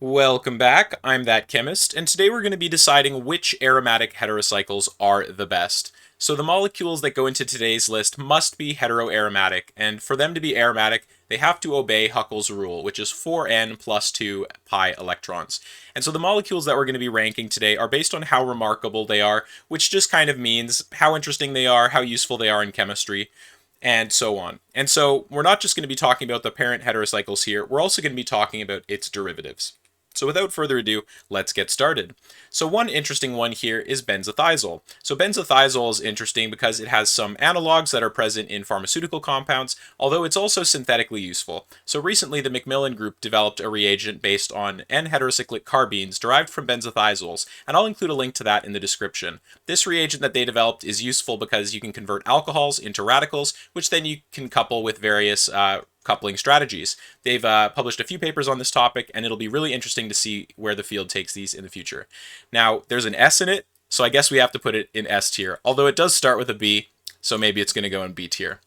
Welcome back, I'm That Chemist, and today we're going to be deciding which aromatic heterocycles are the best. So the molecules that go into today's list must be heteroaromatic, and for them to be aromatic, they have to obey Huckel's rule, which is 4n plus 2 pi electrons. And so the molecules that we're going to be ranking today are based on how remarkable they are, which just kind of means how interesting they are, how useful they are in chemistry, and so on. And so we're not just going to be talking about the parent heterocycles here, we're also going to be talking about its derivatives. So without further ado, let's get started. So one interesting one here is benzothiazole. So benzothiazole is interesting because it has some analogs that are present in pharmaceutical compounds, although it's also synthetically useful. So recently the MacMillan group developed a reagent based on N-heterocyclic carbenes derived from benzothiazoles, and I'll include a link to that in the description. This reagent that they developed is useful because you can convert alcohols into radicals, which then you can couple with various coupling strategies. They've published a few papers on this topic, and it'll be really interesting to see where the field takes these in the future. Now, there's an S in it, so I guess we have to put it in S tier, although it does start with a B, so maybe it's going to go in B tier.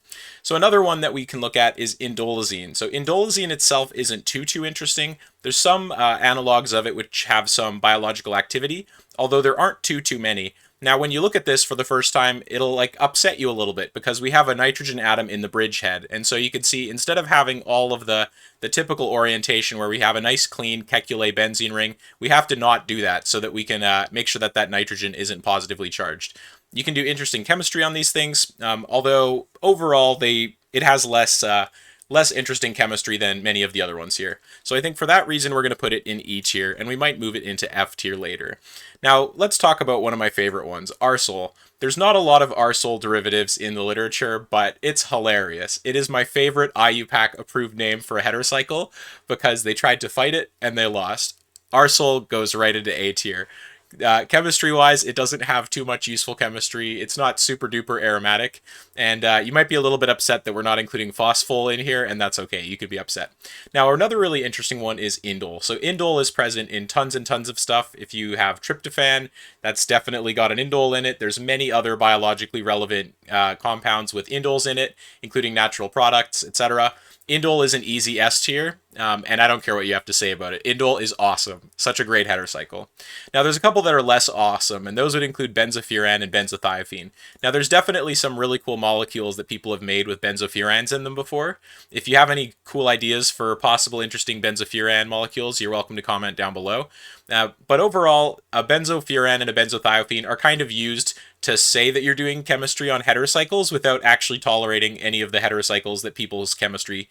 So another one that we can look at is Indolizine. So Indolizine itself isn't too interesting. There's some analogs of it which have some biological activity, although there aren't too many. Now, when you look at this for the first time, it'll upset you a little bit because we have a nitrogen atom in the bridgehead. And so you can see instead of having all of the typical orientation where we have a nice clean Keculae benzene ring, we have to not do that so that we can make sure that that nitrogen isn't positively charged. You can do interesting chemistry on these things, although overall it has less interesting chemistry than many of the other ones here. So I think for that reason, we're going to put it in E tier, and we might move it into F tier later. Now, let's talk about one of my favorite ones, Arsole. There's not a lot of Arsole derivatives in the literature, but it's hilarious. It is my favorite IUPAC approved name for a heterocycle because they tried to fight it and they lost. Arsole goes right into A tier. Chemistry-wise, it doesn't have too much useful chemistry. It's not super duper aromatic, and you might be a little bit upset that we're not including phosphol in here, and that's okay. You could be upset. Now, another really interesting one is Indole. So Indole is present in tons and tons of stuff. If you have tryptophan, that's definitely got an Indole in it. There's many other biologically relevant compounds with Indoles in it, including natural products, etc. Indole is an easy S tier, and I don't care what you have to say about it. Indole is awesome. Such a great heterocycle. Now, there's a couple that are less awesome, and those would include Benzofuran and benzothiaphene. Now, there's definitely some really cool molecules that people have made with benzofurans in them before. If you have any cool ideas for possible interesting benzofuran molecules, you're welcome to comment down below. But overall, a benzofuran and a benzothiaphene are kind of used to say that you're doing chemistry on heterocycles without actually tolerating any of the heterocycles that people's chemistry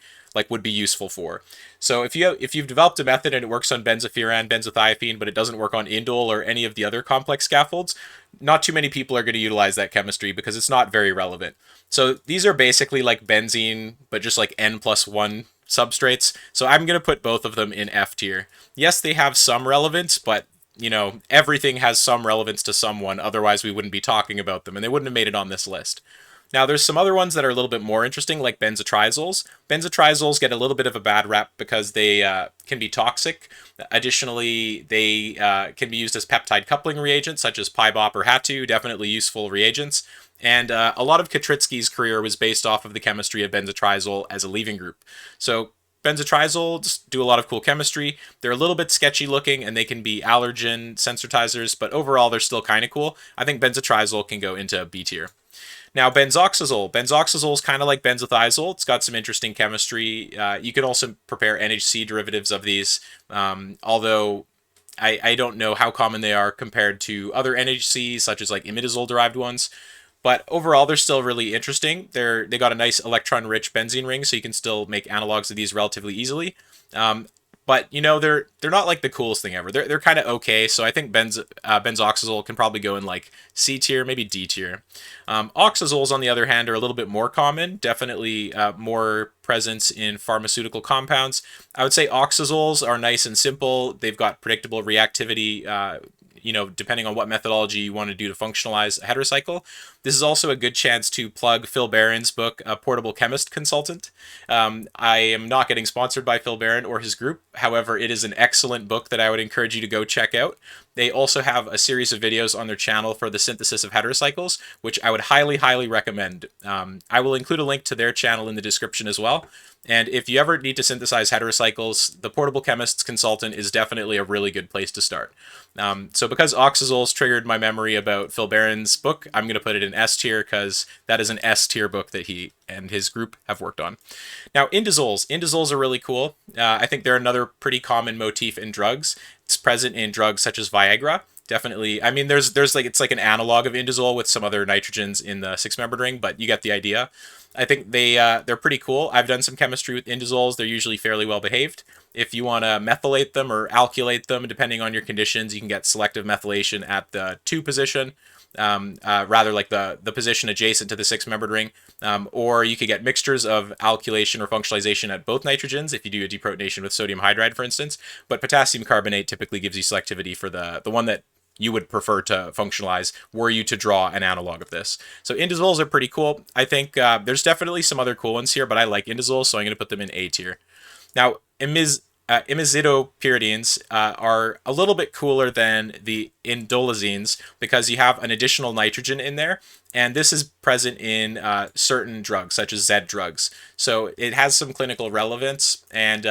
would be useful for. So if you've developed a method and it works on benzofuran, benzothiaphene, but it doesn't work on indole or any of the other complex scaffolds, not too many people are going to utilize that chemistry because it's not very relevant. So these are basically like benzene, but just like N+1 substrates. So I'm going to put both of them in F tier. Yes, they have some relevance, but everything has some relevance to someone, otherwise we wouldn't be talking about them, and they wouldn't have made it on this list. Now, there's some other ones that are a little bit more interesting, like benzotriazoles. Benzotriazoles get a little bit of a bad rap because they can be toxic. Additionally, they can be used as peptide coupling reagents, such as PIBOP or HATU, definitely useful reagents. And a lot of Katritsky's career was based off of the chemistry of benzotriazole as a leaving group. So benzotriazoles do a lot of cool chemistry. They're a little bit sketchy looking, and they can be allergen sensitizers, but overall they're still kind of cool. I think benzotriazole can go into B tier. Now, benzoxazole. Benzoxazole is kind of like benzothiazole. It's got some interesting chemistry. You can also prepare NHC derivatives of these, although I don't know how common they are compared to other NHCs, such as like imidazole-derived ones. But overall, they're still really interesting. They got a nice electron-rich benzene ring, so you can still make analogs of these relatively easily. But they're not like the coolest thing ever. They're kind of okay. So I think benzoxazole can probably go in like C tier, maybe D tier. Oxazoles, on the other hand, are a little bit more common. Definitely more presence in pharmaceutical compounds. I would say oxazoles are nice and simple. They've got predictable reactivity. Depending on what methodology you want to do to functionalize a heterocycle. This is also a good chance to plug Phil Barron's book, A Portable Chemist Consultant. I am not getting sponsored by Phil Barron or his group. However, it is an excellent book that I would encourage you to go check out. They also have a series of videos on their channel for the synthesis of heterocycles, which I would highly recommend. I will include a link to their channel in the description as well. And if you ever need to synthesize heterocycles, the Portable Chemist's Consultant is definitely a really good place to start. So because oxazoles triggered my memory about Phil Barron's book, I'm going to put it in S tier because that is an S tier book that he and his group have worked on. Now, Indazoles. Indazoles are really cool. I think they're another pretty common motif in drugs. It's present in drugs such as Viagra. Definitely. I mean, there's like it's like an analog of indazole with some other nitrogens in the six-membered ring, but you get the idea. I think they're pretty cool. I've done some chemistry with indazoles. They're usually fairly well behaved. If you want to methylate them or alkylate them, depending on your conditions, you can get selective methylation at the 2 position, rather like the position adjacent to the six-membered ring, or you could get mixtures of alkylation or functionalization at both nitrogens if you do a deprotonation with sodium hydride, for instance. But potassium carbonate typically gives you selectivity for the one that you would prefer to functionalize were you to draw an analog of this. So indazoles are pretty cool. I think there's definitely some other cool ones here, but I like indazoles, so I'm going to put them in A tier. Now, Imidazopyridines are a little bit cooler than the Indolizines because you have an additional nitrogen in there, and this is present in certain drugs, such as Z drugs. So it has some clinical relevance, and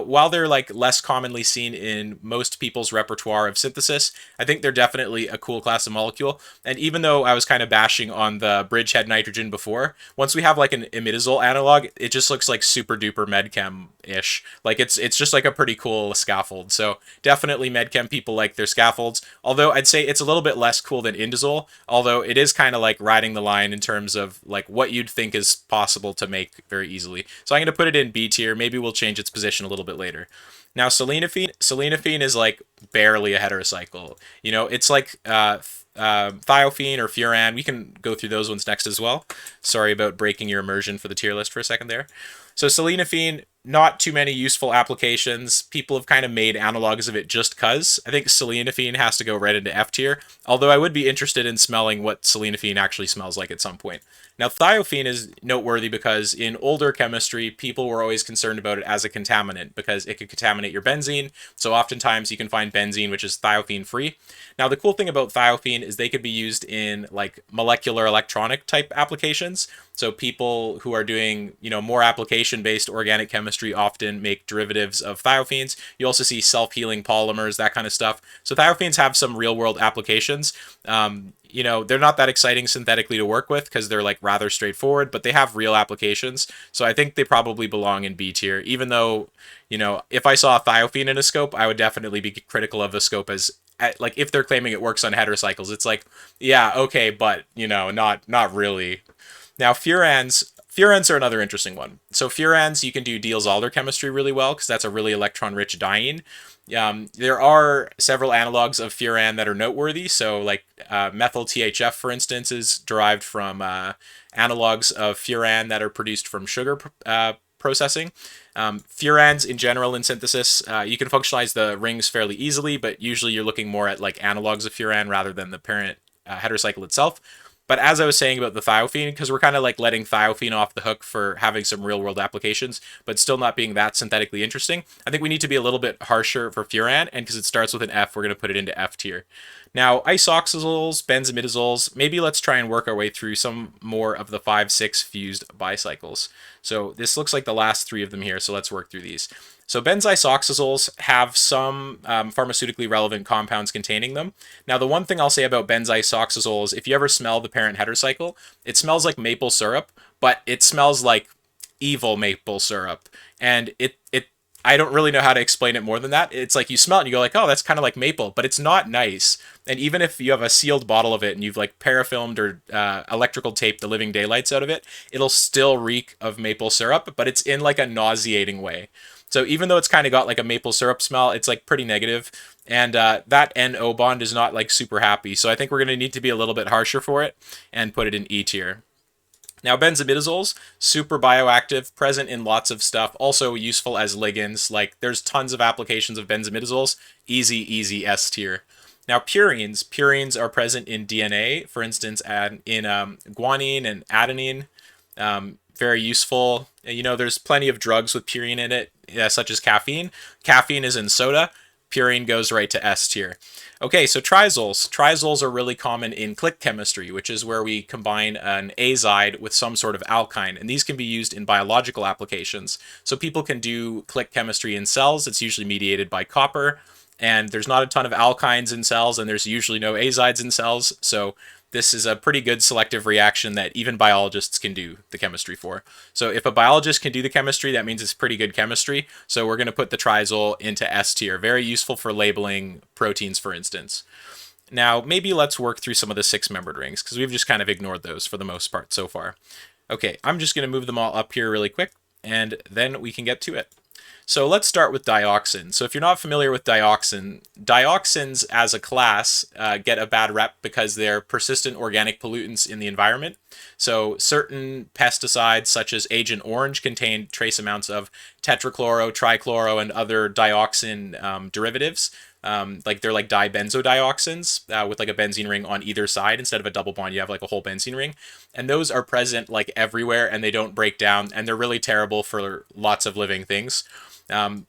while they're like less commonly seen in most people's repertoire of synthesis, I think they're definitely a cool class of molecule. And even though I was kind of bashing on the bridgehead nitrogen before, once we have like an imidazole analog, it just looks like super duper medchem-ish. Like it's just like a pretty cool scaffold. So definitely medchem people like their scaffolds. Although I'd say it's a little bit less cool than indazole, although it is kind of like riding the line in terms of like what you'd think is possible to make very easily. So I'm going to put it in B tier. Maybe we'll change its position a little bit later. Now, Selenophene is like barely a heterocycle. It's like Thiophene or Furan. We can go through those ones next as well. Sorry about breaking your immersion for the tier list for a second there. So Selenophene, not too many useful applications. People have kind of made analogs of it just cuz. I think Selenophene has to go right into F tier, although I would be interested in smelling what Selenophene actually smells like at some point. Now, Thiophene is noteworthy because in older chemistry, people were always concerned about it as a contaminant because it could contaminate your benzene. So oftentimes you can find benzene, which is thiophene free. Now, the cool thing about thiophene is they could be used in like molecular electronic type applications. So people who are doing, more application-based organic chemistry often make derivatives of thiophenes. You also see self-healing polymers, that kind of stuff. So thiophenes have some real-world applications. They're not that exciting synthetically to work with because they're like rather straightforward, but they have real applications. So I think they probably belong in B tier, even though, if I saw a thiophene in a scope, I would definitely be critical of the scope as like if they're claiming it works on heterocycles. It's like, yeah, okay, but not really. Now, Furans are another interesting one. So Furans, you can do Diels-Alder chemistry really well because that's a really electron-rich diene. There are several analogs of Furan that are noteworthy. So like methyl THF, for instance, is derived from analogs of Furan that are produced from sugar processing. Furans in general in synthesis, you can functionalize the rings fairly easily, but usually you're looking more at like analogs of Furan rather than the parent heterocycle itself. But as I was saying about the thiophene, because we're kind of like letting thiophene off the hook for having some real world applications, but still not being that synthetically interesting, I think we need to be a little bit harsher for Furan, and because it starts with an F, we're going to put it into F tier. Now, isoxazoles, benzimidazoles, maybe let's try and work our way through some more of the 5-6 fused bicycles. So this looks like the last 3 of them here, so let's work through these. So benzisoxazoles have some pharmaceutically relevant compounds containing them. Now, the one thing I'll say about benzisoxazoles, if you ever smell the parent heterocycle, it smells like maple syrup, but it smells like evil maple syrup. And I don't really know how to explain it more than that. It's like you smell it and you go like, oh, that's kind of like maple, but it's not nice. And even if you have a sealed bottle of it and you've like parafilmed or electrical taped the living daylights out of it, it'll still reek of maple syrup, but it's in like a nauseating way. So even though it's kind of got like a maple syrup smell, it's like pretty negative. And that NO bond is not like super happy. So I think we're going to need to be a little bit harsher for it and put it in E tier. Now, benzimidazoles, super bioactive, present in lots of stuff, also useful as ligands. Like, there's tons of applications of benzimidazoles. Easy S tier. Now, purines are present in DNA, for instance, in guanine and adenine. Very useful. There's plenty of drugs with purine in it, such as caffeine. Caffeine is in soda. Purine goes right to S tier. Okay, so triazoles. Triazoles are really common in click chemistry, which is where we combine an azide with some sort of alkyne, and these can be used in biological applications. So people can do click chemistry in cells. It's usually mediated by copper, and there's not a ton of alkynes in cells, and there's usually no azides in cells, so this is a pretty good selective reaction that even biologists can do the chemistry for. So if a biologist can do the chemistry, that means it's pretty good chemistry. So we're going to put the triazole into S tier. Very useful for labeling proteins, for instance. Now, maybe let's work through some of the 6-membered rings, because we've just kind of ignored those for the most part so far. Okay, I'm just going to move them all up here really quick, and then we can get to it. So let's start with dioxins. So if you're not familiar with dioxins as a class get a bad rep because they're persistent organic pollutants in the environment. So certain pesticides such as Agent Orange contain trace amounts of tetrachloro, trichloro, and other dioxin derivatives. Like they're like dibenzodioxins with like a benzene ring on either side. Instead of a double bond, you have like a whole benzene ring. And those are present like everywhere, and they don't break down, and they're really terrible for lots of living things.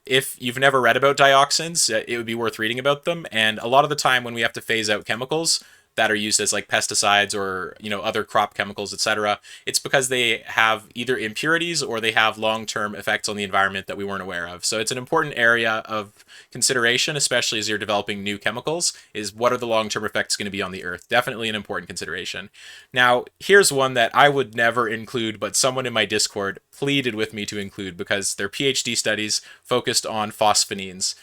If you've never read about dioxins, it would be worth reading about them. And a lot of the time when we have to phase out chemicals that are used as like pesticides or, you know, other crop chemicals, etc., it's because they have either impurities or they have long-term effects on the environment that we weren't aware of. So it's an important area of consideration, especially as you're developing new chemicals, is what are the long-term effects going to be on the earth? Definitely an important consideration. Now, here's one that I would never include, but someone in my Discord pleaded with me to include because their PhD studies focused on phosphinines.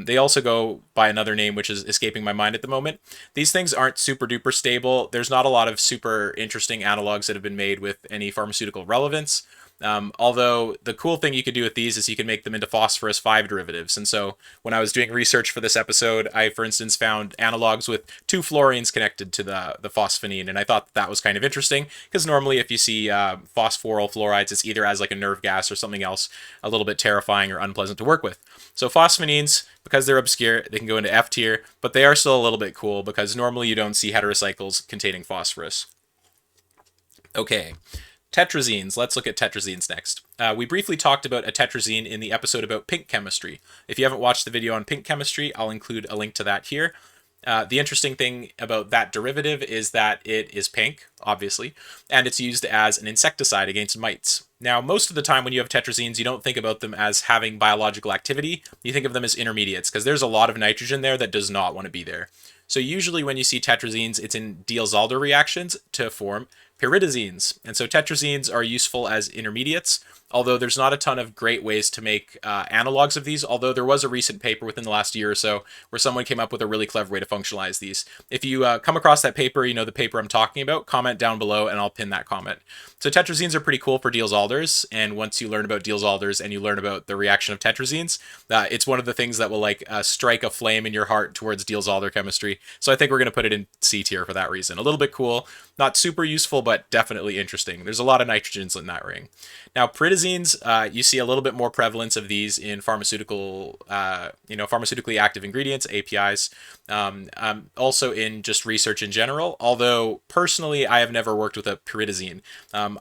They also go by another name, which is escaping my mind at the moment. These things aren't super duper stable. There's not a lot of super interesting analogs that have been made with any pharmaceutical relevance. Although the cool thing you could do with these is you can make them into phosphorus 5 derivatives. And so when I was doing research for this episode, I, for instance, found analogs with 2 fluorines connected to the phosphinine. And I thought that was kind of interesting because normally if you see phosphoryl fluorides, it's either as like a nerve gas or something else a little bit terrifying or unpleasant to work with. So phosphinines, because they're obscure, they can go into F tier, but they are still a little bit cool because normally you don't see heterocycles containing phosphorus. Okay. Tetrazines. Let's look at tetrazines next. We briefly talked about a tetrazine in the episode about pink chemistry. If you haven't watched the video on pink chemistry, I'll include a link to that here. The interesting thing about that derivative is that it is pink, obviously, and it's used as an insecticide against mites. Now, most of the time when you have tetrazines, you don't think about them as having biological activity. You think of them as intermediates, because there's a lot of nitrogen there that does not want to be there. So usually when you see tetrazines, it's in Diels-Alder reactions to form pyridazines. And so tetrazines are useful as intermediates, although there's not a ton of great ways to make analogs of these, although there was a recent paper within the last year or so where someone came up with a really clever way to functionalize these. If you come across that paper, you know the paper I'm talking about, comment down below and I'll pin that comment. So tetrazines are pretty cool for Diels-Alders, and once you learn about Diels-Alders and you learn about the reaction of tetrazines, it's one of the things that will like strike a flame in your heart towards Diels-Alder chemistry. So I think we're going to put it in C tier for that reason. A little bit cool, not super useful, but definitely interesting. There's a lot of nitrogens in that ring. Now, pyridazines, you see a little bit more prevalence of these in pharmaceutical, pharmaceutically active ingredients, APIs, also in just research in general. Although personally, I have never worked with a pyridazine.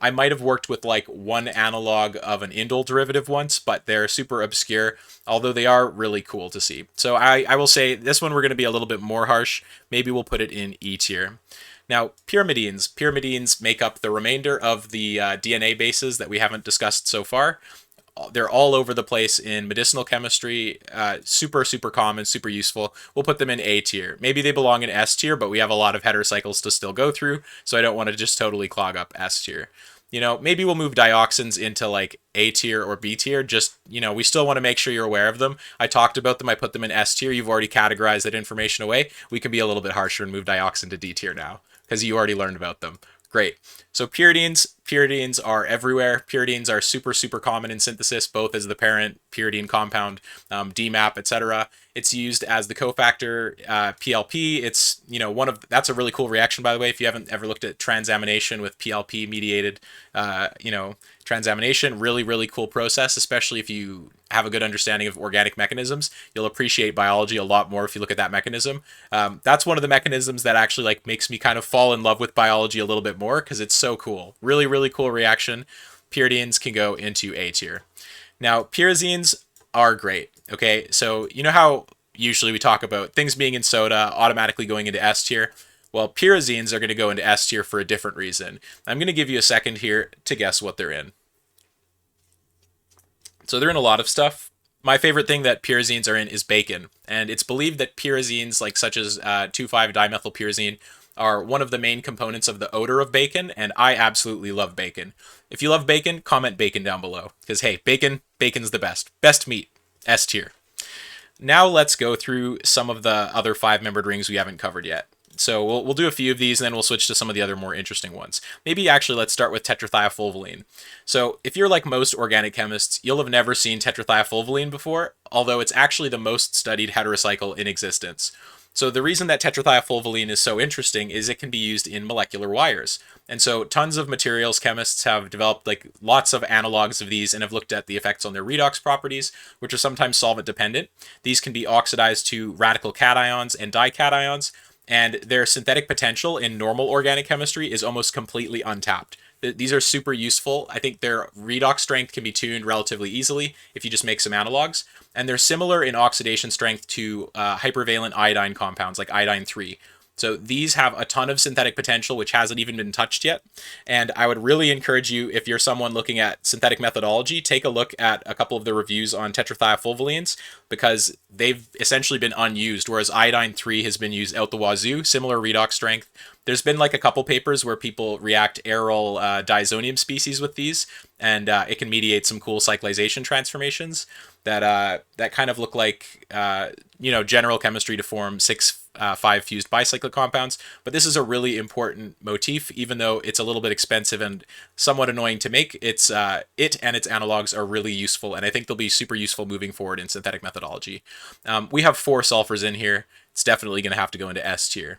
I might have worked with like one analog of an indole derivative once, but they're super obscure, although they are really cool to see. So I will say this one we're going to be a little bit more harsh. Maybe we'll put it in E tier. Now, pyrimidines. Pyrimidines make up the remainder of the DNA bases that we haven't discussed so far. They're all over the place in medicinal chemistry, super common, super useful. We'll put them in A tier. Maybe they belong in S tier, but we have a lot of heterocycles to still go through, so I don't want to just totally clog up S tier. You know, maybe we'll move dioxins into like A tier or B tier. Just, you know, we still want to make sure you're aware of them. I talked about them. I put them in S tier. You've already categorized that information away. We can be a little bit harsher and move dioxin to D tier now because you already learned about them. Great. So pyridines are everywhere. Pyridines are super common in synthesis, both as the parent pyridine compound, DMAP, etc. It's used as the cofactor PLP. It's, you know, that's a really cool reaction, by the way. If you haven't ever looked at transamination with PLP mediated, transamination, really cool process, especially if you have a good understanding of organic mechanisms. You'll appreciate biology a lot more if you look at that mechanism. That's one of the mechanisms that actually like makes me kind of fall in love with biology a little bit more because it's so cool. Really cool reaction. Pyridines can go into A tier. Now, pyrazines are great. Okay, so you know how usually we talk about things being in soda automatically going into S tier. Well, pyrazines are going to go into S tier for a different reason. I'm going to give you a second here to guess what they're in. So they're in a lot of stuff. My favorite thing that pyrazines are in is bacon, and it's believed that pyrazines, like such as 2,5-dimethylpyrazine, are one of the main components of the odor of bacon, and I absolutely love bacon. If you love bacon, comment bacon down below, because hey, bacon's the best. Best meat, S tier. Now let's go through some of the other 5-membered rings we haven't covered yet. So we'll do a few of these, and then we'll switch to some of the other more interesting ones. Maybe actually let's start with Tetrathiafulvalene. So if you're like most organic chemists, you'll have never seen Tetrathiafulvalene before, although it's actually the most studied heterocycle in existence. So the reason that Tetrathiafulvalene is so interesting is it can be used in molecular wires. And so tons of materials chemists have developed like lots of analogs of these and have looked at the effects on their redox properties, which are sometimes solvent dependent. These can be oxidized to radical cations and dications, and their synthetic potential in normal organic chemistry is almost completely untapped. These are super useful. I think their redox strength can be tuned relatively easily if you just make some analogs. And they're similar in oxidation strength to hypervalent iodine compounds like iodine 3. So these have a ton of synthetic potential, which hasn't even been touched yet. And I would really encourage you, if you're someone looking at synthetic methodology, take a look at a couple of the reviews on Tetrathiafulvalenes, because they've essentially been unused, whereas iodine 3 has been used out the wazoo, similar redox strength. There's been like a couple papers where people react aryl diazonium species with these, and it can mediate some cool cyclization transformations that kind of look like general chemistry to form 6,5 fused bicyclic compounds. But this is a really important motif, even though it's a little bit expensive and somewhat annoying to make. It and its analogs are really useful, and I think they'll be super useful moving forward in synthetic methodology. We have 4 sulfurs in here. It's definitely going to have to go into S tier.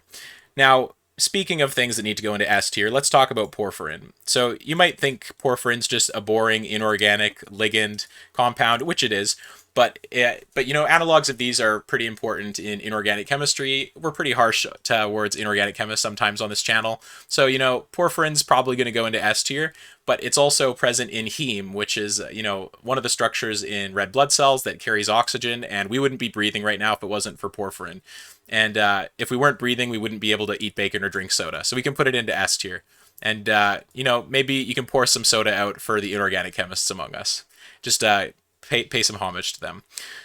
Now, speaking of things that need to go into S tier, let's talk about porphyrin. So you might think porphyrin's just a boring inorganic ligand compound, which it is, but analogs of these are pretty important in inorganic chemistry. We're pretty harsh towards inorganic chemists sometimes on this channel. So, porphyrin's probably going to go into S tier, but it's also present in heme, which is, one of the structures in red blood cells that carries oxygen, and we wouldn't be breathing right now if it wasn't for porphyrin. And if we weren't breathing, we wouldn't be able to eat bacon or drink soda. So we can put it into S tier. And, maybe you can pour some soda out for the inorganic chemists among us. Just pay some homage to them.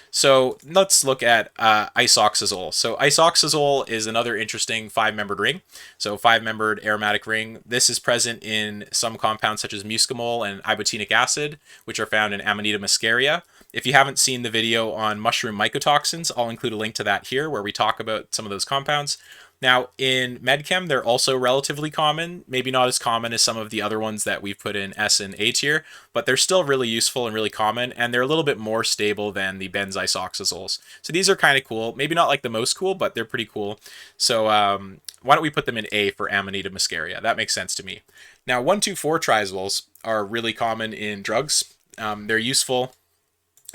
So let's look at isoxazole. So isoxazole is another interesting 5-membered ring. So 5-membered aromatic ring. This is present in some compounds such as muscimol and ibotenic acid, which are found in Amanita muscaria. If you haven't seen the video on mushroom mycotoxins, I'll include a link to that here where we talk about some of those compounds. Now, in medchem, they're also relatively common, maybe not as common as some of the other ones that we've put in S and A tier, but they're still really useful and really common, and they're a little bit more stable than the benzisoxazoles. So these are kind of cool. Maybe not like the most cool, but they're pretty cool. So why don't we put them in A for Amanita muscaria? That makes sense to me. Now, 1,2,4-triazoles are really common in drugs. They're useful.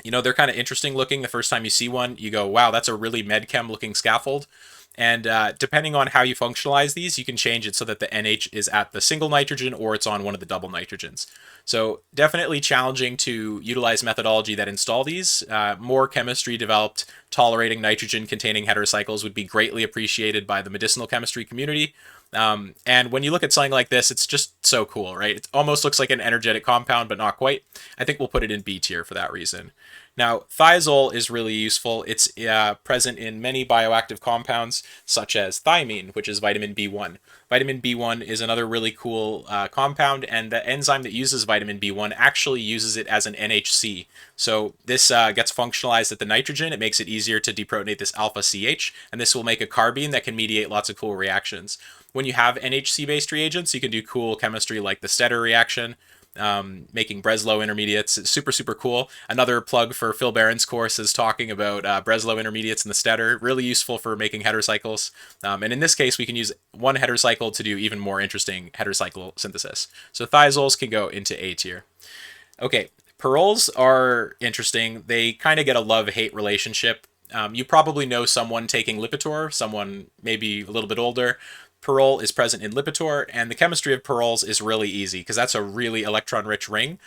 They're kind of interesting looking. The first time you see one, you go, wow, that's a really medchem looking scaffold. And depending on how you functionalize these, you can change it so that the NH is at the single nitrogen or it's on one of the double nitrogens. So definitely challenging to utilize methodology that install these. More chemistry developed tolerating nitrogen-containing heterocycles would be greatly appreciated by the medicinal chemistry community. And when you look at something like this, it's just so cool, right? It almost looks like an energetic compound, but not quite. I think we'll put it in B tier for that reason. Now, thiazole is really useful. It's present in many bioactive compounds, such as thiamine, which is vitamin B1. Vitamin B1 is another really cool compound, and the enzyme that uses vitamin B1 actually uses it as an NHC. So this gets functionalized at the nitrogen. It makes it easier to deprotonate this alpha CH, and this will make a carbene that can mediate lots of cool reactions. When you have NHC-based reagents, you can do cool chemistry like the Stetter reaction, making Breslow intermediates. It's super, super cool. Another plug for Phil Barron's course is talking about Breslow intermediates and the Stetter. Really useful for making heterocycles. And in this case, we can use one heterocycle to do even more interesting heterocycle synthesis. So thiazoles can go into A tier. Okay, perols are interesting. They kind of get a love-hate relationship. You probably know someone taking Lipitor, someone maybe a little bit older. Pyrrole is present in Lipitor, and the chemistry of pyrroles is really easy because that's a really electron-rich ring.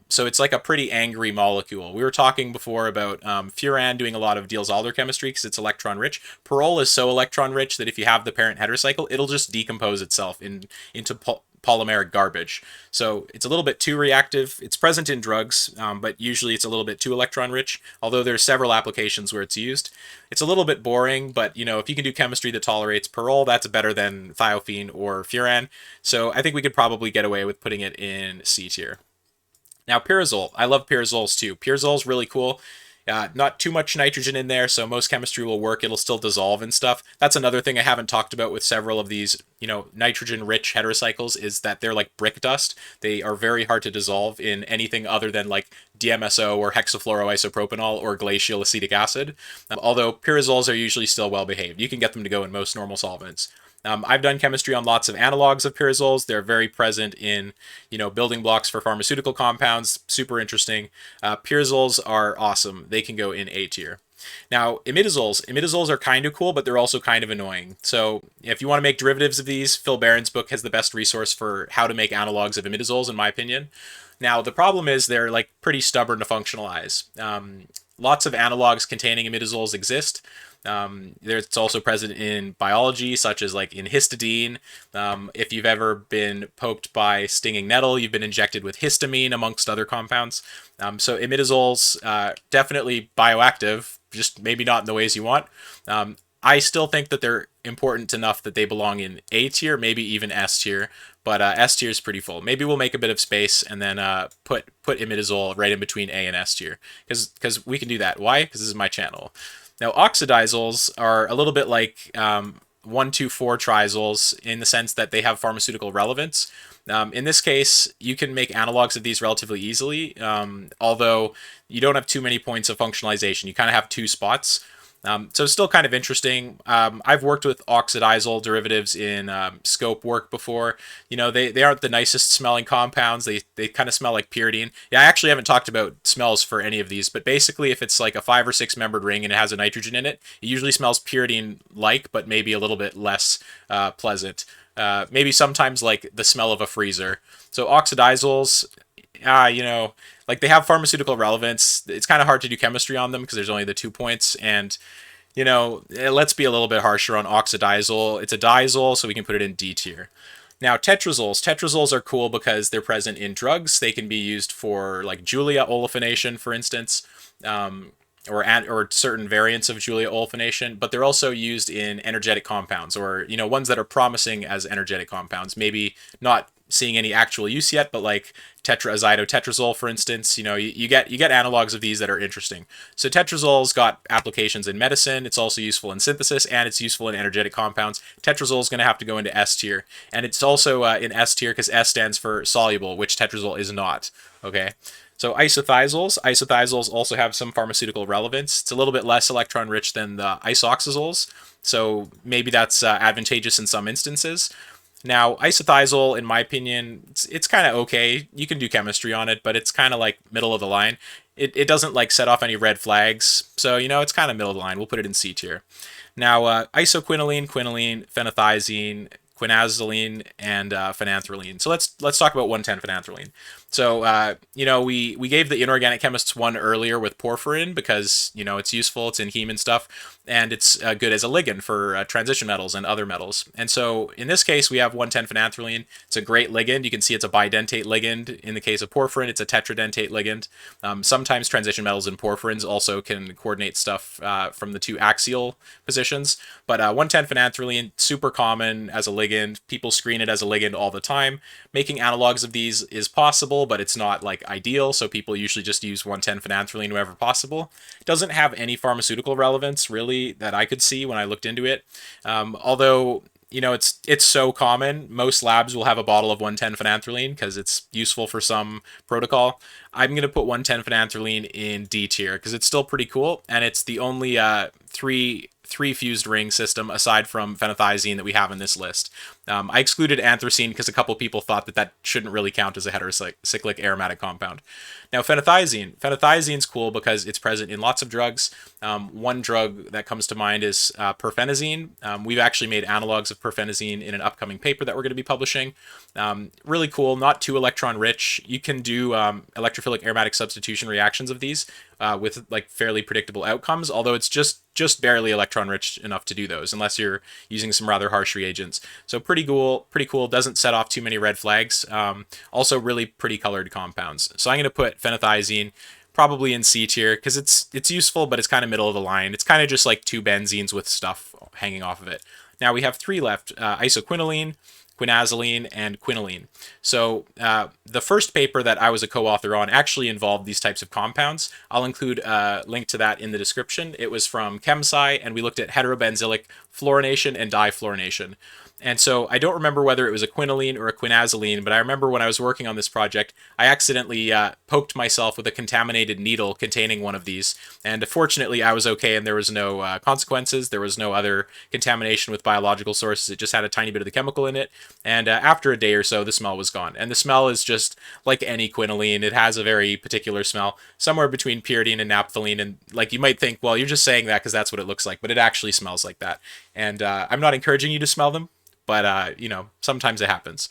So it's like a pretty angry molecule. We were talking before about Furan doing a lot of Diels-Alder chemistry because it's electron-rich. Pyrrole is so electron-rich that if you have the parent heterocycle, it'll just decompose itself into polymeric garbage. So it's a little bit too reactive. It's present in drugs, but usually it's a little bit too electron rich, although there's several applications where it's used. It's a little bit boring, but if you can do chemistry that tolerates pyrrole, that's better than Thiophene or Furan. So I think we could probably get away with putting it in C tier. Now, pyrazole. I love pyrazoles too. Pyrazole's really cool. Not too much nitrogen in there, so most chemistry will work. It'll still dissolve and stuff. That's another thing I haven't talked about with several of these, nitrogen-rich heterocycles is that they're like brick dust. They are very hard to dissolve in anything other than like DMSO or hexafluoroisopropanol or glacial acetic acid. Although pyrazoles are usually still well behaved. You can get them to go in most normal solvents. I've done chemistry on lots of analogs of pyrazoles. They're very present in, building blocks for pharmaceutical compounds. Super interesting. Pyrazoles are awesome. They can go in A tier. Now, imidazoles are kind of cool, but they're also kind of annoying. So if you want to make derivatives of these, Phil Barron's book has the best resource for how to make analogs of imidazoles, in my opinion. Now, the problem is they're like pretty stubborn to functionalize. Lots of analogs containing imidazoles exist. It's also present in biology, such as like in histidine. If you've ever been poked by stinging nettle, you've been injected with histamine, amongst other compounds. So imidazoles, definitely bioactive, just maybe not in the ways you want. I still think that they're important enough that they belong in A tier, maybe even S tier, but S tier is pretty full. Maybe we'll make a bit of space and then put imidazole right in between A and S tier, because we can do that. Why? Because this is my channel. Now, oxidazoles are a little bit like 1,2,4-triazoles in the sense that they have pharmaceutical relevance. In this case, you can make analogs of these relatively easily, although you don't have too many points of functionalization. You kind of have two spots. So it's still kind of interesting. I've worked with oxidizole derivatives in scope work before. They aren't the nicest smelling compounds. They kind of smell like pyridine. Yeah, I actually haven't talked about smells for any of these, but basically if it's like a 5 or 6 membered ring and it has a nitrogen in it, it usually smells pyridine-like, but maybe a little bit less pleasant. Maybe sometimes like the smell of a freezer. So oxidizoles, like they have pharmaceutical relevance. It's kind of hard to do chemistry on them because there's only the 2 points. And, let's be a little bit harsher on oxidizole. It's a diazole, so we can put it in D tier. Now, tetrazoles. Tetrazoles are cool because they're present in drugs. They can be used for like Julia olefination, for instance, or certain variants of Julia olefination, but they're also used in energetic compounds or, ones that are promising as energetic compounds. Maybe not seeing any actual use yet, but like tetraazidotretrazole, for instance, you get analogs of these that are interesting. So tetrazole's got applications in medicine. It's also useful in synthesis, and it's useful in energetic compounds. Tetrazole is going to have to go into S tier, and it's also in S tier because S stands for soluble, which tetrazole is not. Okay. So isothiazoles also have some pharmaceutical relevance. It's a little bit less electron rich than the isoxazoles, so maybe that's advantageous in some instances. Now, isothiazole, in my opinion, it's kind of okay. You can do chemistry on it, but it's kind of like middle of the line. It doesn't like set off any red flags, so it's kind of middle of the line. We'll put it in C tier. Now, isoquinoline, quinoline, phenothiazine, quinazoline, and phenanthroline. So let's talk about 1,10-phenanthroline. So we gave the inorganic chemists one earlier with porphyrin because it's useful, it's in heme and stuff, and it's good as a ligand for transition metals and other metals. And so in this case, we have 1,10-phenanthroline. It's a great ligand. You can see it's a bidentate ligand. In the case of porphyrin, it's a tetradentate ligand. Sometimes transition metals and porphyrins also can coordinate stuff from the two axial positions. But 1,10-phenanthroline, super common as a ligand. People screen it as a ligand all the time. Making analogs of these is possible, but it's not like ideal, so people usually just use 1,10-phenanthroline wherever possible. It doesn't have any pharmaceutical relevance, really, that I could see when I looked into it. Although, it's so common. Most labs will have a bottle of 1,10-phenanthroline because it's useful for some protocol. I'm going to put 1,10-phenanthroline in D tier because it's still pretty cool, and it's the only 3 3 fused ring system aside from phenothiazine that we have in this list. I excluded anthracene because a couple people thought that that shouldn't really count as a heterocyclic aromatic compound. Now, Phenothiazine's cool because it's present in lots of drugs. One drug that comes to mind is perfenazine. We've actually made analogs of perfenazine in an upcoming paper that we're going to be publishing. Really cool, not too electron rich. You can do electrophilic aromatic substitution reactions of these with like fairly predictable outcomes, although it's just barely electron rich enough to do those unless you're using some rather harsh reagents. So pretty cool, doesn't set off too many red flags. Also really pretty colored compounds. So I'm going to put phenothiazine probably in C tier because it's useful, but it's kind of middle of the line. It's kind of just like 2 benzenes with stuff hanging off of it. Now we have 3 left, isoquinoline, quinazoline, and quinoline. So the first paper that I was a co-author on actually involved these types of compounds. I'll include a link to that in the description. It was from ChemSci, and we looked at heterobenzylic fluorination and difluorination. And so I don't remember whether it was a quinoline or a quinazoline, but I remember when I was working on this project, I accidentally poked myself with a contaminated needle containing one of these. And fortunately, I was okay and there was no consequences. There was no other contamination with biological sources. It just had a tiny bit of the chemical in it. And after a day or so, the smell was gone. And the smell is just like any quinoline. It has a very particular smell, somewhere between pyridine and naphthalene. And like you might think, well, you're just saying that because that's what it looks like, but it actually smells like that. And I'm not encouraging you to smell them, but, you know, sometimes it happens.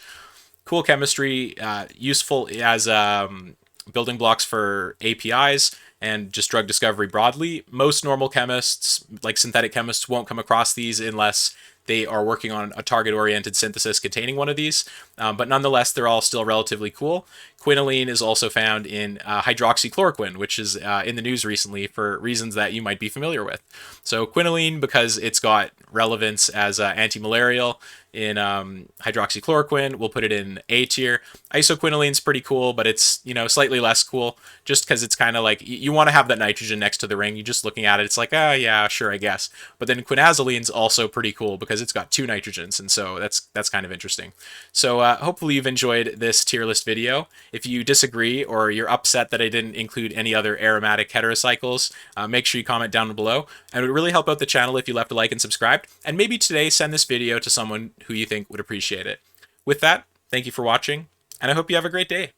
Cool chemistry, useful as building blocks for APIs and just drug discovery broadly. Most normal chemists, like synthetic chemists, won't come across these unless they are working on a target-oriented synthesis containing one of these, but nonetheless, they're all still relatively cool. Quinoline is also found in hydroxychloroquine, which is in the news recently for reasons that you might be familiar with. So quinoline, because it's got relevance as anti-malarial in hydroxychloroquine, we'll put it in A tier. Isoquinoline's pretty cool, but it's, you know, slightly less cool just because it's kind of like, you want to have that nitrogen next to the ring. You're just looking at it, it's like, yeah, sure, I guess. But then quinazoline's also pretty cool because it's got 2 nitrogens, and so that's kind of interesting. So hopefully you've enjoyed this tier list video. If you disagree or you're upset that I didn't include any other aromatic heterocycles, make sure you comment down below. And it would really help out the channel if you left a like and subscribed. And maybe today send this video to someone who you think would appreciate it. With that, thank you for watching, and I hope you have a great day.